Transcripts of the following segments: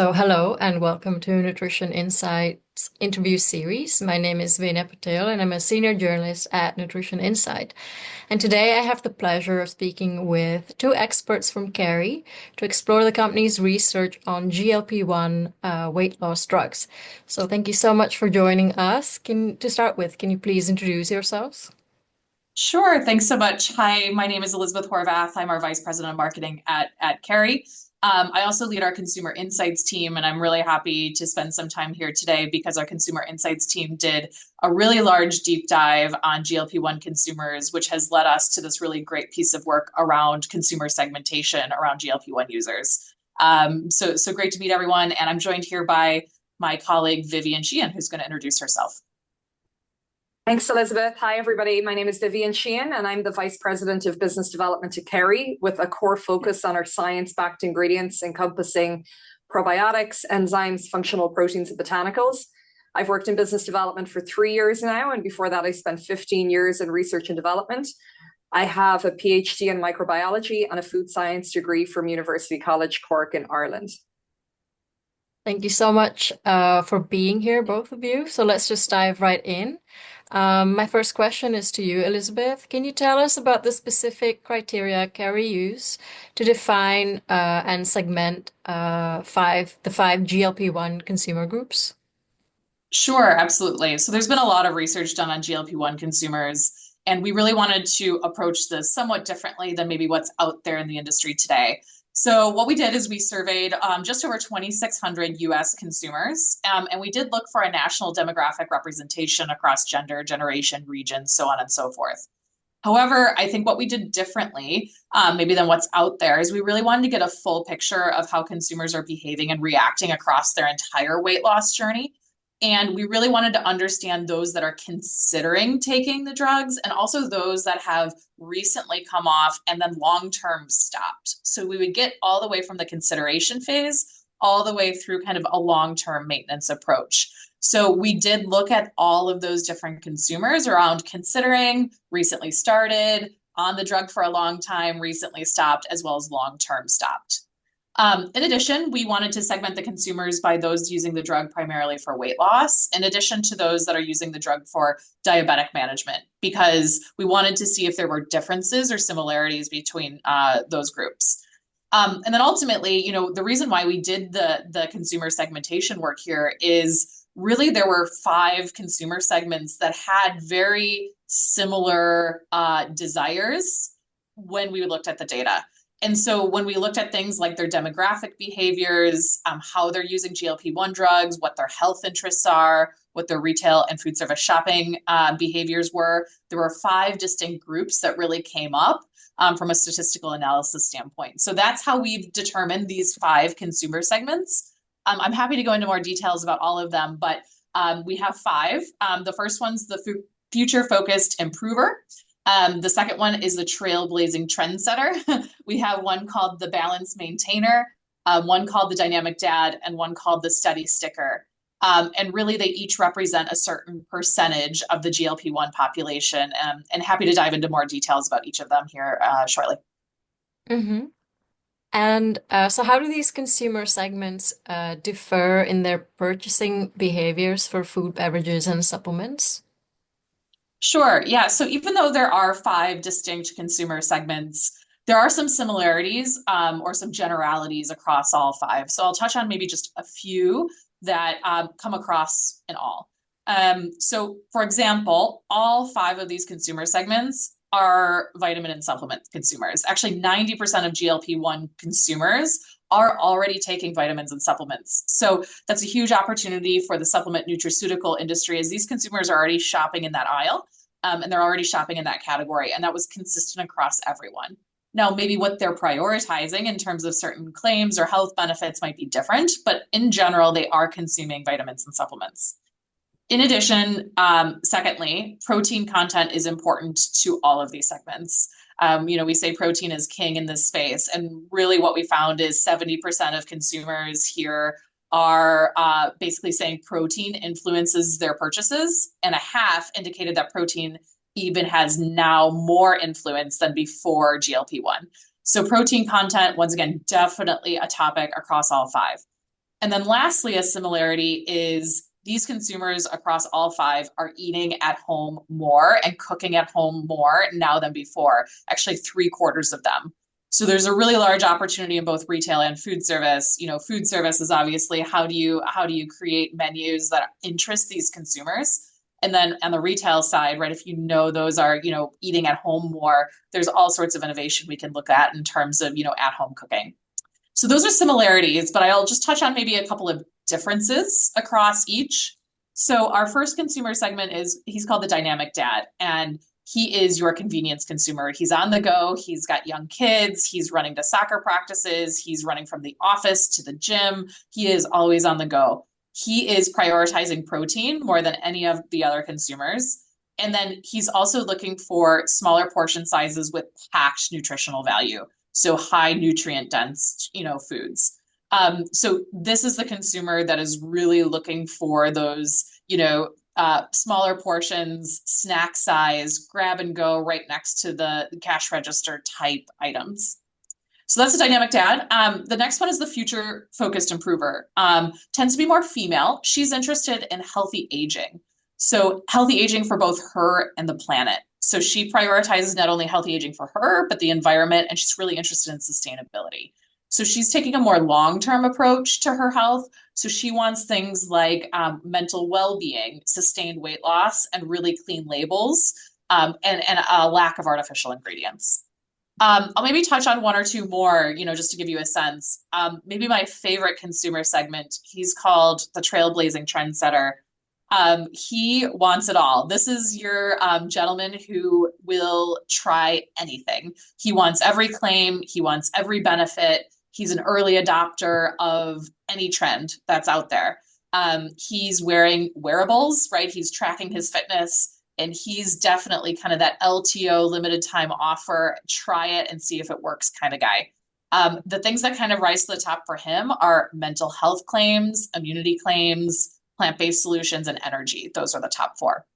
So, hello and welcome to Nutrition Insights interview series. My name is Venya Patel and I'm a senior journalist at Nutrition Insight. And today I have the pleasure of speaking with two experts from Kerry to explore the company's research on GLP-1 weight loss drugs. So, thank you so much for joining us. To start with, can you please introduce yourselves? Sure. Thanks so much. Hi, my name is Elizabeth Horvath. I'm our Vice President of Marketing at Kerry. I also lead our Consumer Insights team, and I'm really happy to spend some time here today because our Consumer Insights team did a really large deep dive on GLP-1 consumers, which has led us to this really great piece of work around consumer segmentation around GLP-1 users. So great to meet everyone. And I'm joined here by my colleague, Vivien Sheehan, who's going to introduce herself. Thanks, Elizabeth. Hi, everybody. My name is Vivien Sheehan, and I'm the Vice President of Business Development at Kerry, with a core focus on our science-backed ingredients encompassing probiotics, enzymes, functional proteins, and botanicals. I've worked in business development for 3 years now, and before that, I spent 15 years in research and development. I have a PhD in microbiology and a food science degree from University College Cork in Ireland. Thank you so much for being here, both of you. So let's just dive right in. My first question is to you, Elizabeth. Can you tell us about the specific criteria Kerry used to define and segment the five GLP-1 consumer groups? Sure, absolutely. So there's been a lot of research done on GLP-1 consumers, and we really wanted to approach this somewhat differently than maybe what's out there in the industry today. So what we did is we surveyed just over 2,600 US consumers, and we did look for a national demographic representation across gender, generation, region, so on and so forth. However, I think what we did differently, maybe than what's out there, is we really wanted to get a full picture of how consumers are behaving and reacting across their entire weight loss journey. And we really wanted to understand those that are considering taking the drugs and also those that have recently come off and then long-term stopped. So we would get all the way from the consideration phase all the way through kind of a long-term maintenance approach. So we did look at all of those different consumers around considering, recently started, on the drug for a long time, recently stopped, as well as long-term stopped. In addition, we wanted to segment the consumers by those using the drug primarily for weight loss, in addition to those that are using the drug for diabetic management, because we wanted to see if there were differences or similarities between those groups. And then ultimately, the reason why we did the consumer segmentation work here is really there were 5 consumer segments that had very similar desires when we looked at the data. And so when we looked at things like their demographic behaviors, how they're using GLP-1 drugs, what their health interests are, what their retail and food service shopping behaviors were, there were 5 distinct groups that really came up from a statistical analysis standpoint. So that's how we've determined these 5 consumer segments. I'm happy to go into more details about all of them, but we have 5. The first one's the future-focused improver. The second one is the trailblazing trendsetter. We have one called the balance maintainer, one called the dynamic dad, and one called the steady sticker. And really, they each represent a certain percentage of the GLP-1 population. And happy to dive into more details about each of them here shortly. Mm-hmm. And so how do these consumer segments differ in their purchasing behaviors for food, beverages, and supplements? Sure. Yeah. So even though there are 5 distinct consumer segments, there are some similarities or some generalities across all 5. So I'll touch on maybe just a few that come across in all. So for example, all 5 of these consumer segments are vitamin and supplement consumers. Actually, 90% of GLP-1 consumers are already taking vitamins and supplements. So that's a huge opportunity for the supplement nutraceutical industry as these consumers are already shopping in that aisle and they're already shopping in that category. And that was consistent across everyone. Now, maybe what they're prioritizing in terms of certain claims or health benefits might be different, but in general, they are consuming vitamins and supplements. In addition, secondly, protein content is important to all of these segments. We say protein is king in this space. And really what we found is 70% of consumers here are basically saying protein influences their purchases, and a half indicated that protein even has now more influence than before GLP-1. So protein content, once again, definitely a topic across all 5. And then lastly, a similarity is these consumers across all five are eating at home more and cooking at home more now than before, actually 3/4 of them. So there's a really large opportunity in both retail and food service. Food service is obviously how do you create menus that interest these consumers? And then on the retail side, right, if those are, eating at home more, there's all sorts of innovation we can look at in terms of, at home cooking. So those are similarities, but I'll just touch on maybe a couple of differences across each. So our first consumer segment he's called the dynamic dad, and he is your convenience consumer. He's on the go. He's got young kids. He's running to soccer practices. He's running from the office to the gym. He is always on the go. He is prioritizing protein more than any of the other consumers. And then he's also looking for smaller portion sizes with packed nutritional value. So high nutrient dense, foods. So this is the consumer that is really looking for those, smaller portions, snack size, grab and go right next to the cash register type items. So that's a dynamic dad. The next one is the future focused improver. Tends to be more female. She's interested in healthy aging. So healthy aging for both her and the planet. So she prioritizes not only healthy aging for her, but the environment, and she's really interested in sustainability. So she's taking a more long-term approach to her health. So she wants things like mental well-being, sustained weight loss, and really clean labels, and a lack of artificial ingredients. I'll maybe touch on one or two more, just to give you a sense. Maybe my favorite consumer segment, he's called the trailblazing trendsetter. He wants it all. This is your gentleman who will try anything. He wants every claim. He wants every benefit. He's an early adopter of any trend that's out there. He's wearing wearables, right? He's tracking his fitness, and he's definitely kind of that LTO, limited time offer, try it and see if it works kind of guy. The things that kind of rise to the top for him are mental health claims, immunity claims, plant-based solutions, and energy. Those are the top four.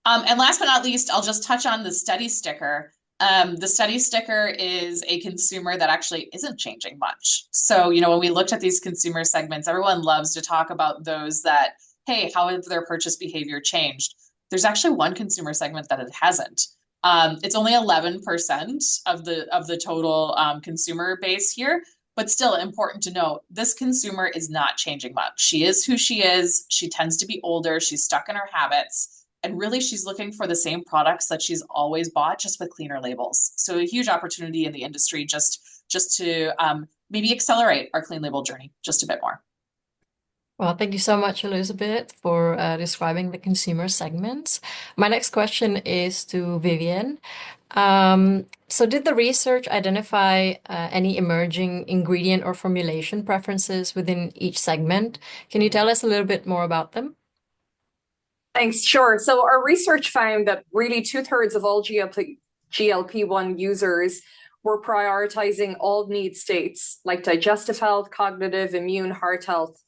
And last but not least, I'll just touch on the study sticker. The study sticker is a consumer that actually isn't changing much. So, when we looked at these consumer segments, everyone loves to talk about those that, hey, how have their purchase behavior changed? There's actually one consumer segment that it hasn't. It's only 11% of the total consumer base here, but still important to note, this consumer is not changing much. She is who she is. She tends to be older. She's stuck in her habits. And really, she's looking for the same products that she's always bought, just with cleaner labels. So a huge opportunity in the industry just to maybe accelerate our clean label journey just a bit more. Well, thank you so much, Elizabeth, for describing the consumer segments. My next question is to Vivien. So did the research identify any emerging ingredient or formulation preferences within each segment? Can you tell us a little bit more about them? Thanks. Sure. So our research found that really 2/3 of all GLP-1 users were prioritizing all need states like digestive health, cognitive, immune, heart health.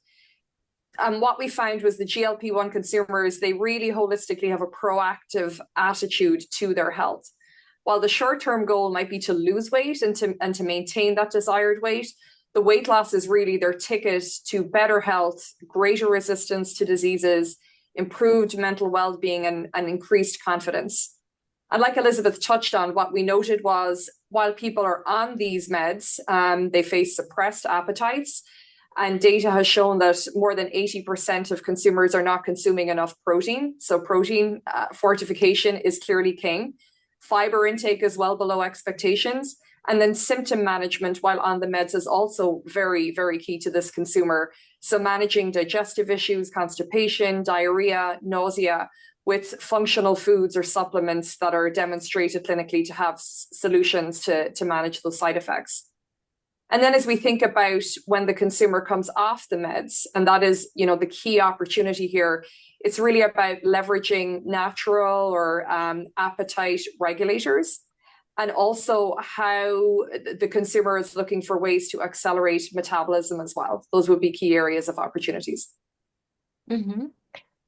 And what we found was the GLP-1 consumers, they really holistically have a proactive attitude to their health. While the short-term goal might be to lose weight and to maintain that desired weight, the weight loss is really their ticket to better health, greater resistance to diseases, improved mental well-being, and increased confidence. And like Elizabeth touched on, what we noted was while people are on these meds, they face suppressed appetites. And data has shown that more than 80% of consumers are not consuming enough protein. So protein fortification is clearly king. Fiber intake is well below expectations. And then symptom management while on the meds is also very, very key to this consumer. So managing digestive issues, constipation, diarrhea, nausea with functional foods or supplements that are demonstrated clinically to have solutions to manage those side effects. And then as we think about when the consumer comes off the meds, and that is, the key opportunity here, it's really about leveraging natural or appetite regulators, and also how the consumer is looking for ways to accelerate metabolism as well. Those would be key areas of opportunities. Mm-hmm.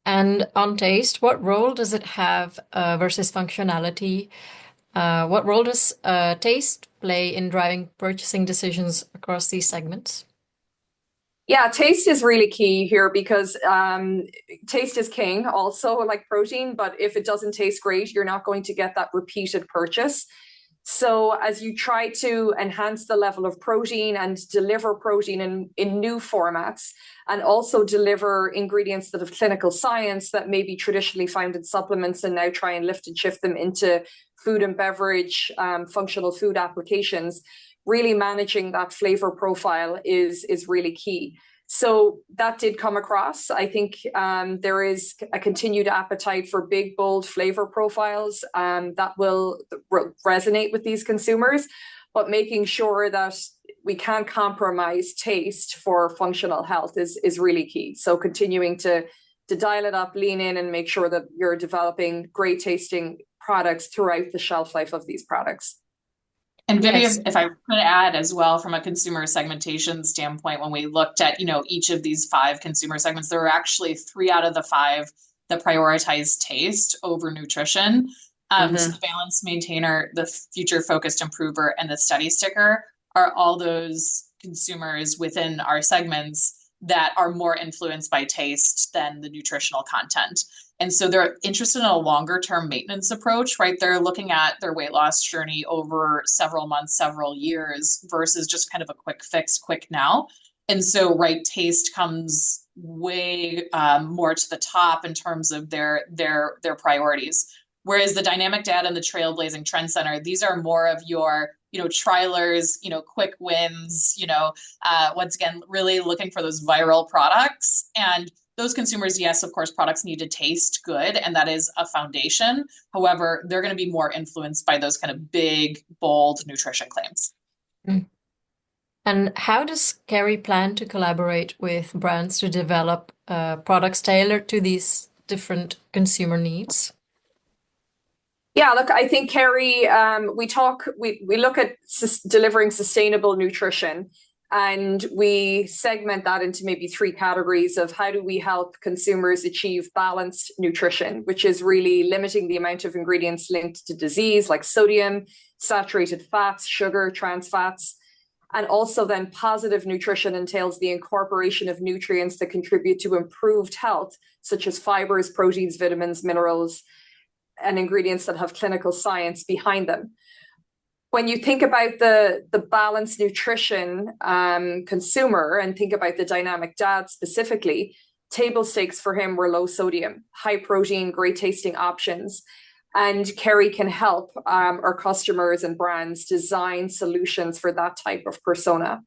And on taste, what role does it have versus functionality? What role does taste play in driving purchasing decisions across these segments? Yeah, taste is really key here because taste is king, also like protein. But if it doesn't taste great, you're not going to get that repeated purchase. So, as you try to enhance the level of protein and deliver protein in new formats, and also deliver ingredients that have clinical science that may be traditionally found in supplements, and now try and lift and shift them into food and beverage, functional food applications, really managing that flavor profile is really key. So that did come across. I think there is a continued appetite for big, bold flavor profiles that will resonate with these consumers, but making sure that we can't compromise taste for functional health is really key. So continuing to dial it up, lean in, and make sure that you're developing great tasting products throughout the shelf life of these products. And Yes. Vivian, if I could add as well from a consumer segmentation standpoint, when we looked at, each of these 5 consumer segments, there were actually 3 out of the 5 that prioritized taste over nutrition. So the balance maintainer, the future focused improver, and the steady sticker are all those consumers within our segments that are more influenced by taste than the nutritional content. And so they're interested in a longer term maintenance approach, right? They're looking at their weight loss journey over several months, several years versus just kind of a quick fix, quick now. And so, right, taste comes way more to the top in terms of their priorities. Whereas the dynamic data and the trailblazing trend center, these are more of your trialers, quick wins, once again, really looking for those viral products. And those consumers, yes, of course, products need to taste good, and that is a foundation. However, they're going to be more influenced by those kind of big, bold nutrition claims. And how does Kerry plan to collaborate with brands to develop products tailored to these different consumer needs? Yeah, look, I think Kerry, we look at delivering sustainable nutrition, and we segment that into maybe 3 categories of how do we help consumers achieve balanced nutrition, which is really limiting the amount of ingredients linked to disease like sodium, saturated fats, sugar, trans fats. And also then positive nutrition entails the incorporation of nutrients that contribute to improved health, such as fibers, proteins, vitamins, minerals, and ingredients that have clinical science behind them. When you think about the balanced nutrition consumer and think about the dynamic dad specifically, table stakes for him were low sodium, high protein, great tasting options. And Kerry can help our customers and brands design solutions for that type of persona.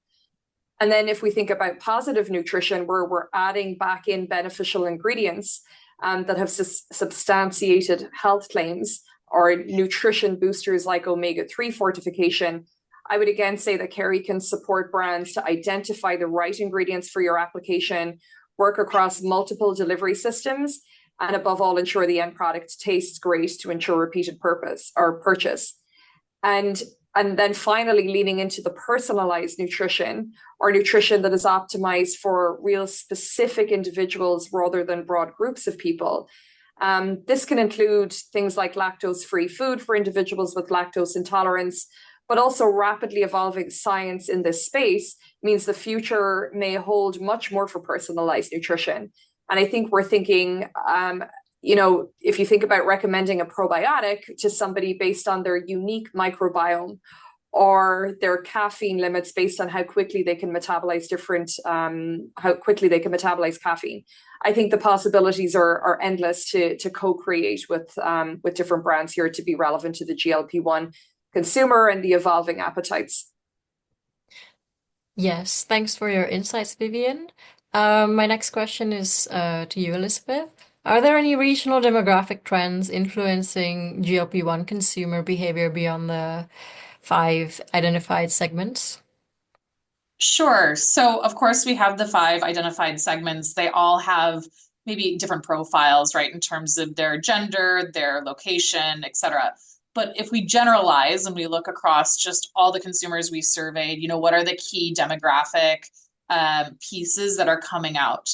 And then if we think about positive nutrition, where we're adding back in beneficial ingredients that have substantiated health claims, or nutrition boosters like omega-3 fortification, I would again say that Kerry can support brands to identify the right ingredients for your application, work across multiple delivery systems, and above all, ensure the end product tastes great to ensure repeated purpose or purchase. And then finally, leaning into the personalized nutrition, or nutrition that is optimized for real specific individuals rather than broad groups of people. This can include things like lactose-free food for individuals with lactose intolerance, but also rapidly evolving science in this space means the future may hold much more for personalized nutrition. And I think we're thinking, if you think about recommending a probiotic to somebody based on their unique microbiome, or their caffeine limits based on how quickly they can metabolize caffeine. I think the possibilities are endless to co-create with different brands here to be relevant to the GLP-1 consumer and the evolving appetites. Yes, thanks for your insights, Vivien. My next question is to you, Elizabeth. Are there any regional demographic trends influencing GLP-1 consumer behavior beyond the 5 identified segments? Sure. So, of course, we have the 5 identified segments. They all have maybe different profiles, right, in terms of their gender, their location, et cetera. But if we generalize and we look across just all the consumers we surveyed, what are the key demographic pieces that are coming out?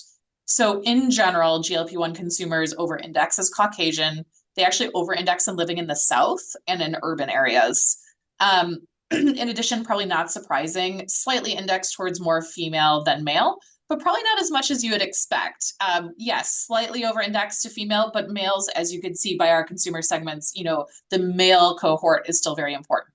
So in general, GLP-1 consumers over-index as Caucasian. They actually over-index in living in the South and in urban areas. In addition, probably not surprising, slightly indexed towards more female than male, but probably not as much as you would expect. Yes, slightly over-indexed to female, but males, as you can see by our consumer segments, the male cohort is still very important.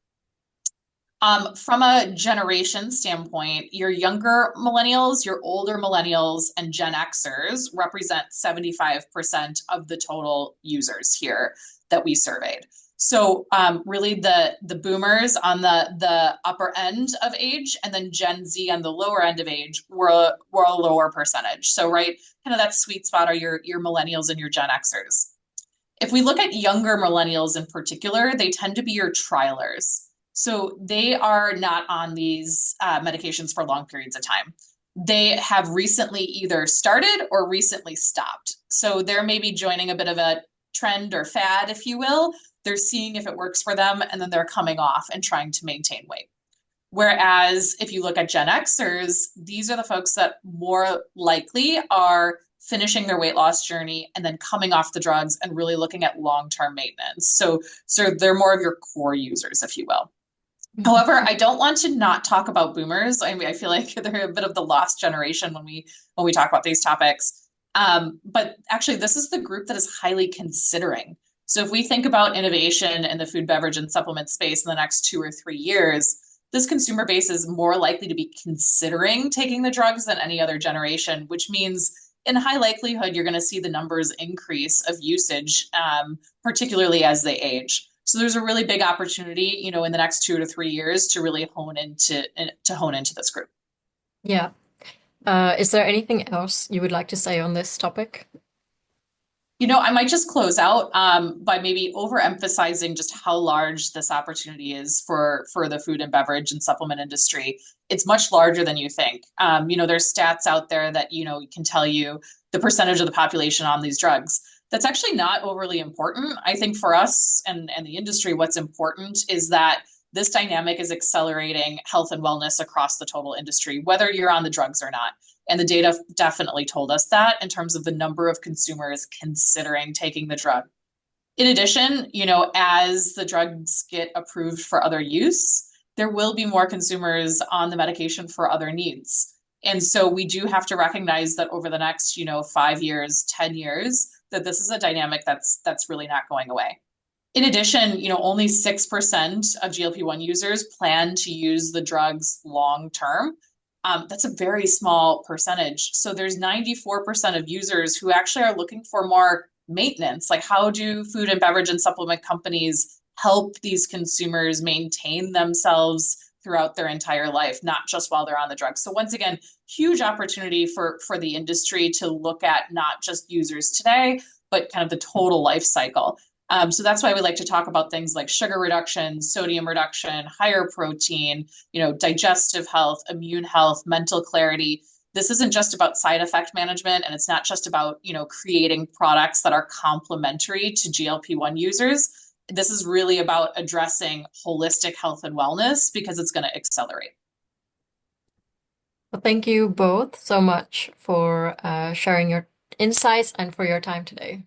From a generation standpoint, your younger millennials, your older millennials, and Gen Xers represent 75% of the total users here that we surveyed. So really the boomers on the upper end of age, and then Gen Z on the lower end of age were a lower percentage. So right, kind of that sweet spot are your millennials and your Gen Xers. If we look at younger millennials in particular, they tend to be your trialers. So they are not on these medications for long periods of time. They have recently either started or recently stopped. So they're maybe joining a bit of a trend or fad, if you will. They're seeing if it works for them, and then they're coming off and trying to maintain weight. Whereas if you look at Gen Xers, these are the folks that more likely are finishing their weight loss journey and then coming off the drugs and really looking at long-term maintenance. So they're more of your core users, if you will. However, I don't want to not talk about boomers. I mean, I feel like they're a bit of the lost generation when we talk about these topics. But actually, this is the group that is highly considering. So if we think about innovation in the food, beverage, and supplement space in the next 2 or 3 years, this consumer base is more likely to be considering taking the drugs than any other generation, which means in high likelihood, you're going to see the numbers increase of usage, particularly as they age. So there's a really big opportunity, in the next 2 to 3 years to really hone into this group. Yeah. Is there anything else you would like to say on this topic? I might just close out by maybe overemphasizing just how large this opportunity is for the food and beverage and supplement industry. It's much larger than you think. There's stats out there that, can tell you the percentage of the population on these drugs. That's actually not overly important. I think for us and the industry, what's important is that this dynamic is accelerating health and wellness across the total industry, whether you're on the drugs or not. And the data definitely told us that in terms of the number of consumers considering taking the drug. In addition, as the drugs get approved for other use, there will be more consumers on the medication for other needs. And so we do have to recognize that over the next, 5 years, 10 years, that this is a dynamic that's really not going away. In addition, only 6% of GLP-1 users plan to use the drugs long term. That's a very small percentage. So there's 94% of users who actually are looking for more maintenance. Like, how do food and beverage and supplement companies help these consumers maintain themselves throughout their entire life, not just while they're on the drugs? So once again, huge opportunity for the industry to look at not just users today, but kind of the total life cycle. So that's why we like to talk about things like sugar reduction, sodium reduction, higher protein, digestive health, immune health, mental clarity. This isn't just about side effect management, and it's not just about, creating products that are complementary to GLP-1 users. This is really about addressing holistic health and wellness because it's going to accelerate. Well, thank you both so much for sharing your insights and for your time today.